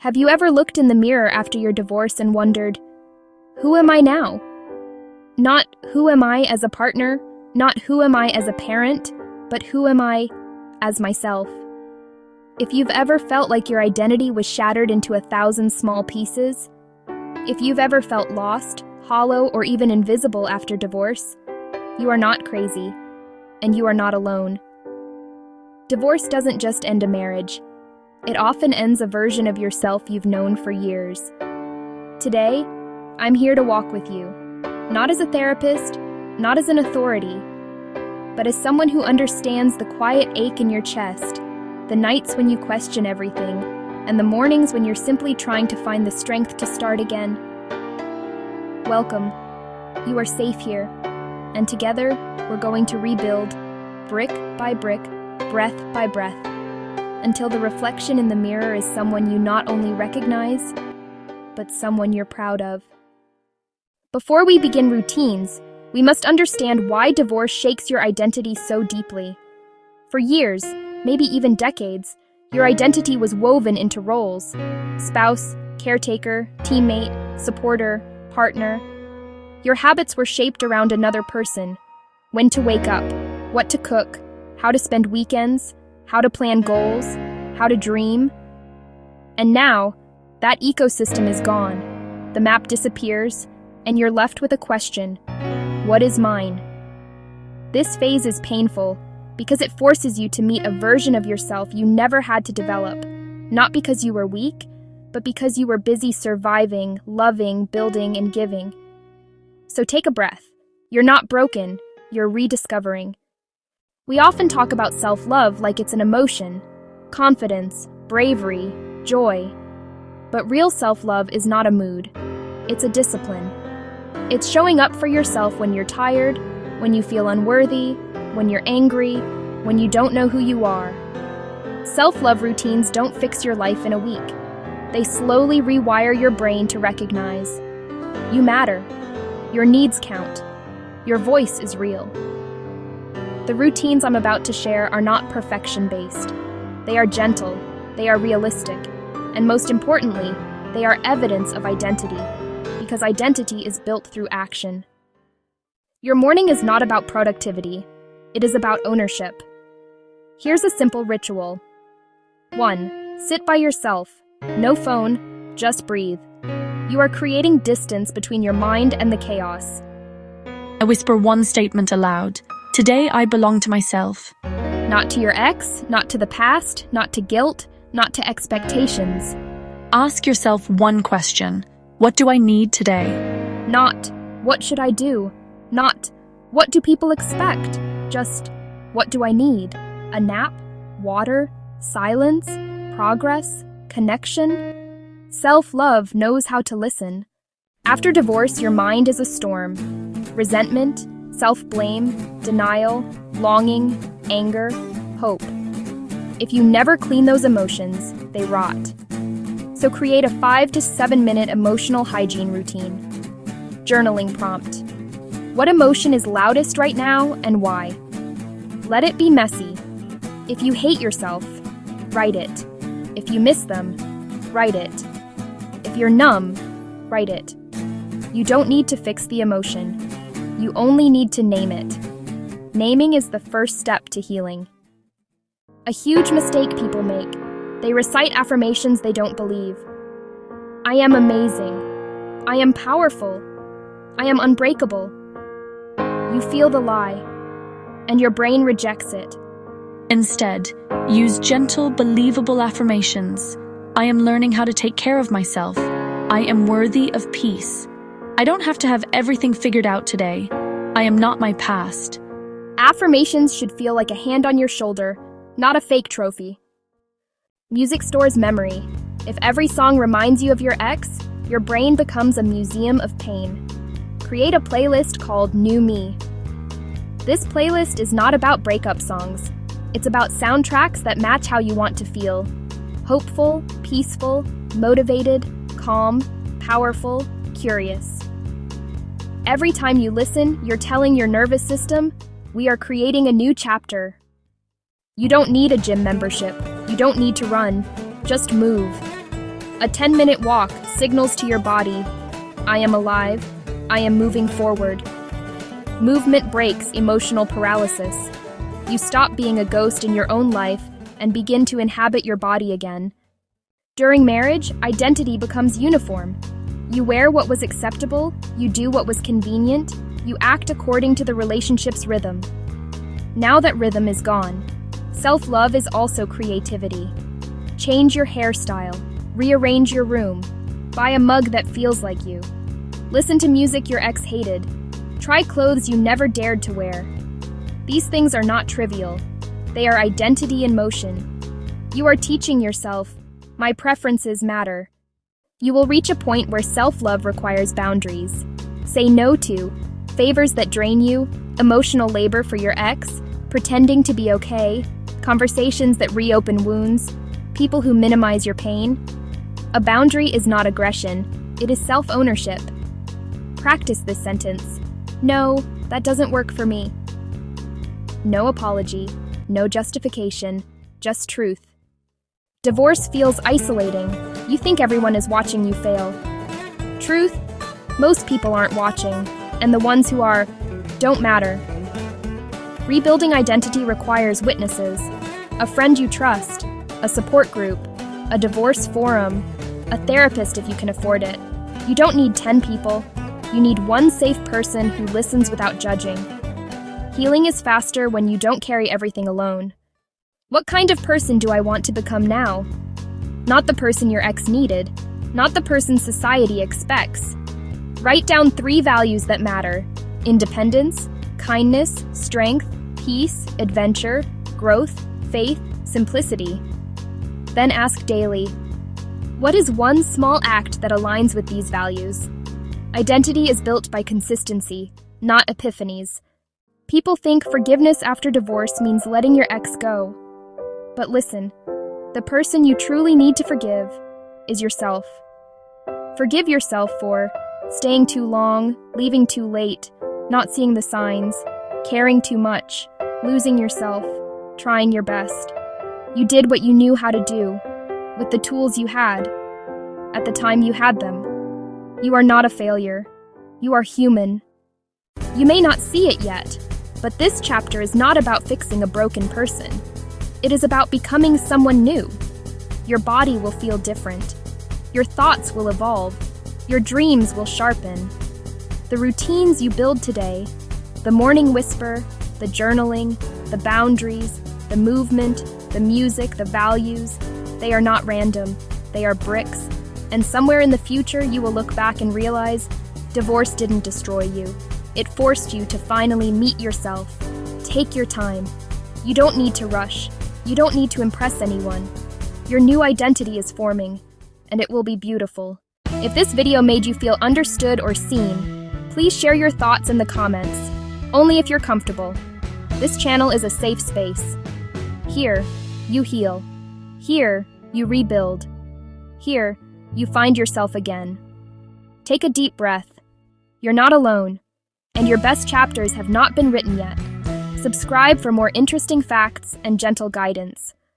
Have you ever looked in the mirror after your divorce and wondered, who am I now? Not who am I as a partner, not who am I as a parent, but who am I as myself? If you've ever felt like your identity was shattered into 1,000 small pieces, if you've ever felt lost, hollow, or even invisible after divorce, you are not crazy, and you are not alone. Divorce doesn't just end a marriage. It often ends a version of yourself you've known for years. Today, I'm here to walk with you, not as a therapist, not as an authority, but as someone who understands the quiet ache in your chest, the nights when you question everything, and the mornings when you're simply trying to find the strength to start again. Welcome. You are safe here, and together we're going to rebuild, brick by brick, breath by breath, until the reflection in the mirror is someone you not only recognize, but someone you're proud of. Before we begin routines, we must understand why divorce shakes your identity so deeply. For years, maybe even decades, your identity was woven into roles: spouse, caretaker, teammate, supporter, partner. Your habits were shaped around another person: when to wake up, what to cook, how to spend weekends, how to plan goals, how to dream. And now, that ecosystem is gone. The map disappears, and you're left with a question: what is mine? This phase is painful because it forces you to meet a version of yourself you never had to develop, not because you were weak, but because you were busy surviving, loving, building, and giving. So take a breath. You're not broken, you're rediscovering. We often talk about self-love like it's an emotion: confidence, bravery, joy. But real self-love is not a mood. It's a discipline. It's showing up for yourself when you're tired, when you feel unworthy, when you're angry, when you don't know who you are. Self-love routines don't fix your life in a week. They slowly rewire your brain to recognize you matter. Your needs count. Your voice is real. The routines I'm about to share are not perfection-based. They are gentle, they are realistic, and most importantly, they are evidence of identity, because identity is built through action. Your morning is not about productivity. It is about ownership. Here's a simple ritual. 1. Sit by yourself. No phone, just breathe. You are creating distance between your mind and the chaos. I whisper one statement aloud. Today I belong to myself. Not to your ex, not to the past, not to guilt, not to expectations. Ask yourself one question. What do I need today? Not, what should I do? Not, what do people expect? Just, what do I need? A nap? Water? Silence? Progress? Connection? Self-love knows how to listen. After divorce, your mind is a storm. Resentment, self-blame, denial, longing, anger, hope. If you never clean those emotions, they rot. So create a 5 to 7 minute emotional hygiene routine. Journaling prompt. What emotion is loudest right now and why? Let it be messy. If you hate yourself, write it. If you miss them, write it. If you're numb, write it. You don't need to fix the emotion. You only need to name it. Naming is the first step to healing. A huge mistake people make. They recite affirmations they don't believe. I am amazing. I am powerful. I am unbreakable. You feel the lie, and your brain rejects it. Instead, use gentle, believable affirmations. I am learning how to take care of myself. I am worthy of peace. I don't have to have everything figured out today. I am not my past. Affirmations should feel like a hand on your shoulder, not a fake trophy. Music stores memory. If every song reminds you of your ex, your brain becomes a museum of pain. Create a playlist called New Me. This playlist is not about breakup songs. It's about soundtracks that match how you want to feel. Hopeful, peaceful, motivated, calm, powerful, curious. Every time you listen, you're telling your nervous system, we are creating a new chapter. You don't need a gym membership. You don't need to run. Just move. A 10-minute walk signals to your body, I am alive, I am moving forward. Movement breaks emotional paralysis. You stop being a ghost in your own life and begin to inhabit your body again. During marriage, identity becomes uniform. You wear what was acceptable, you do what was convenient, you act according to the relationship's rhythm. Now that rhythm is gone, self-love is also creativity. Change your hairstyle, rearrange your room, buy a mug that feels like you. Listen to music your ex hated. Try clothes you never dared to wear. These things are not trivial. They are identity in motion. You are teaching yourself, my preferences matter. You will reach a point where self-love requires boundaries. Say no to favors that drain you, emotional labor for your ex, pretending to be okay, conversations that reopen wounds, people who minimize your pain. A boundary is not aggression, it is self-ownership. Practice this sentence. No, that doesn't work for me. No apology, no justification, just truth. Divorce feels isolating. You think everyone is watching you fail. Truth? Most people aren't watching, and the ones who are, don't matter. Rebuilding identity requires witnesses, a friend you trust, a support group, a divorce forum, a therapist if you can afford it. You don't need 10 people. You need one safe person who listens without judging. Healing is faster when you don't carry everything alone. What kind of person do I want to become now? Not the person your ex needed, not the person society expects. Write down 3 values that matter: independence, kindness, strength, peace, adventure, growth, faith, simplicity. Then ask daily, what is one small act that aligns with these values? Identity is built by consistency, not epiphanies. People think forgiveness after divorce means letting your ex go. But listen, the person you truly need to forgive is yourself. Forgive yourself for staying too long, leaving too late, not seeing the signs, caring too much, losing yourself, trying your best. You did what you knew how to do, with the tools you had, at the time you had them. You are not a failure. You are human. You may not see it yet, but this chapter is not about fixing a broken person. It is about becoming someone new. Your body will feel different. Your thoughts will evolve. Your dreams will sharpen. The routines you build today, the morning whisper, the journaling, the boundaries, the movement, the music, the values, they are not random. They are bricks. And somewhere in the future, you will look back and realize divorce didn't destroy you. It forced you to finally meet yourself. Take your time. You don't need to rush. You don't need to impress anyone. Your new identity is forming, and it will be beautiful. If this video made you feel understood or seen, please share your thoughts in the comments, only if you're comfortable. This channel is a safe space. Here, you heal. Here, you rebuild. Here, you find yourself again. Take a deep breath. You're not alone, and your best chapters have not been written yet. Subscribe for more interesting facts and gentle guidance.